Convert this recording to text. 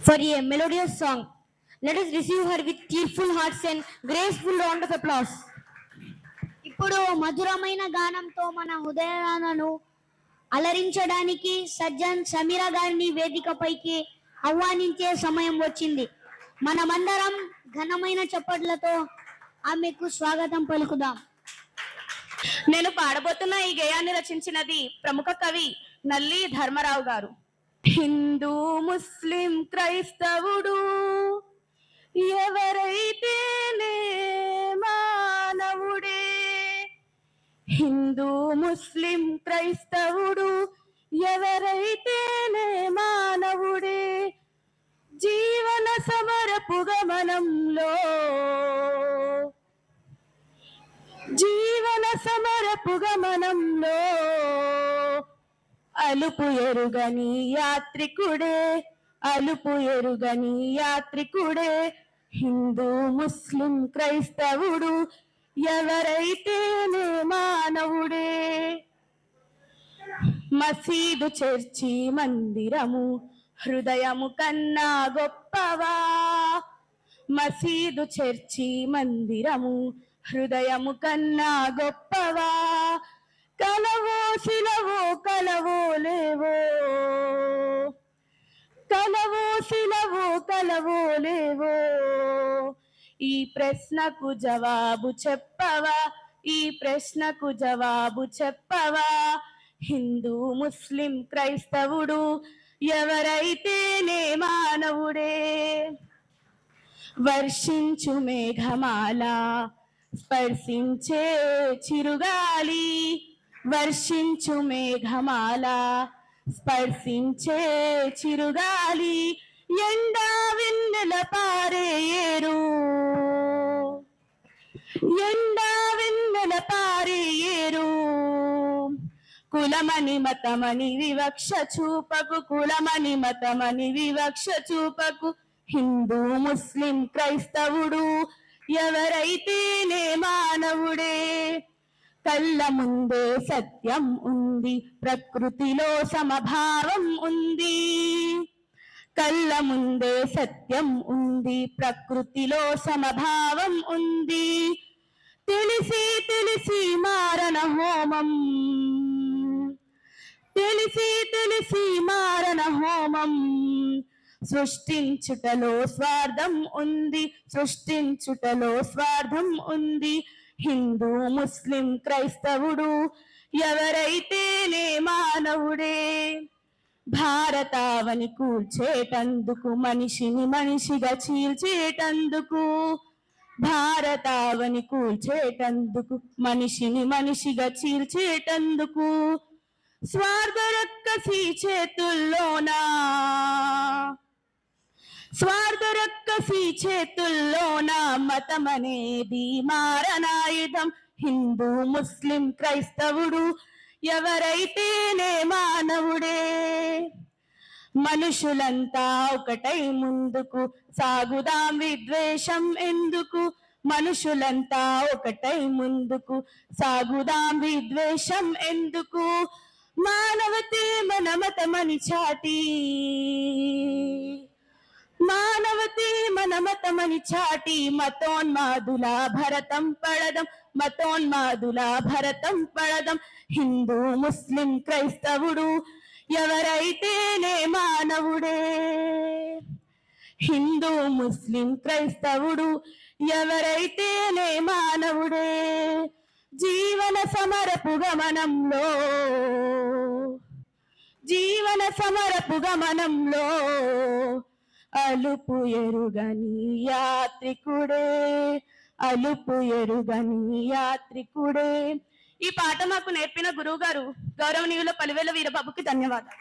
for a melodious song. Let us receive her with tearful hearts and graceful round of applause. ఇప్పుడు మధురమైన గానంతో మన హృదయాలను అలరించడానికి సజ్జన్ సమీరా గారిని వేదికపైకి ఆహ్వానించే సమయం వచ్చింది. మనమందరం ఘనమైన చప్పట్లతో ఆమెకు స్వాగతం పలుకుదాం. నేను పాడబోతున్న ఈ గేయాన్ని రచించినది ప్రముఖ కవి నల్లి ధర్మరావు గారు. హిందూ ముస్లిం క్రైస్తవుడు ఎవరైతేనే మానవుడే, హిందూ ముస్లిం క్రైస్తవుడు ఎవరైతేనే మానవుడే, జీవన సమరపు గమనంలో అలుపు ఎరుగని యాత్రికుడే, అలుపు ఎరుగని యాత్రికుడే, హిందూ ముస్లిం క్రైస్తవుడు ఎవరైతేనే మానవుడే. మసీదు చర్చి మందిరము హృదయము కన్నా గొప్పవా, మసీదు చర్చి మందిరము హృదయము కన్నా గొప్పవా, కలవో శిలవో కలవో లేవో, కలవో శిలవో కలవో లేవో, ఈ ప్రశ్నకు జవాబు చెప్పవా, ఈ ప్రశ్నకు జవాబు చెప్పవా, హిందూ ముస్లిం క్రైస్తవుడు ఎవరైతేనే మానవుడే. వర్షించు మేఘమాల స్పర్శించే చిరుగాలి, వర్షించు మేఘమాల స్పర్శించే చిరుగాలి, ఎండా వెన్నెల పారే ఏరు, ఎండా వెన్నెల పారే ఏరు, కులమని మతమని వివక్ష చూపకు, కులమని మతమని వివక్ష చూపకు, హిందూ ముస్లిం క్రైస్తవుడు ఎవరైతేనే మానవుడే. కళ్ళ ముందే సత్యం ఉంది, ప్రకృతిలో సమభావం ఉంది, కళ్ళ ముందే సత్యం ఉంది, ప్రకృతిలో సమభావం ఉంది, తెలిసి తెలిసి మారణ హోమం, తెలిసి తెలిసి మారణ హోమం, సృష్టించుటలో స్వార్థం ఉంది, సృష్టించుటలో స్వార్థం ఉంది, హిందూ ముస్లిం క్రైస్తవుడు ఎవరైతేనే మానవుడే. భారతావని కూల్చేటందుకు మనిషిని మనిషిగా చీల్చేటందుకు, భారతావని కూల్చేటందుకు మనిషిని మనిషిగా చీల్చేటందుకు, స్వార్థ రక్కసి చేతుల్లోనా, స్వార్థ రక్కసి చేతుల్లోనా, మతమనేది మారణాయుధం, హిందూ ముస్లిం క్రైస్తవుడు ఎవరైతేనే మానవుడే. మనుషులంతా ఒకటై ముందుకు సాగుదాం విద్వేషం ఎందుకు, మనుషులంతా ఒకటై ముందుకు సాగుదాం విద్వేషం ఎందుకు, మానవతే మన మతమని చాటి, మానవతే మన మతమని చాటి, మతోన్మాదుల భరతం పడదం, మతోన్మాదుల భరతం పడదం, హిందూ ముస్లిం క్రైస్తవుడు ఎవరైతేనే మానవుడే, హిందూ ముస్లిం క్రైస్తవుడు ఎవరైతేనే మానవుడే. జీవన సమరపు గమనంలో, జీవన సమరపు గమనంలో అలుపు ఎరుగని యాత్రికుడే, అలుపు ఎరుగని యాత్రికుడే. ఈ పాట మాకు నేర్పిన గురువు గారు గౌరవనీయుల పలివేల వీరబాబుకి ధన్యవాదాలు.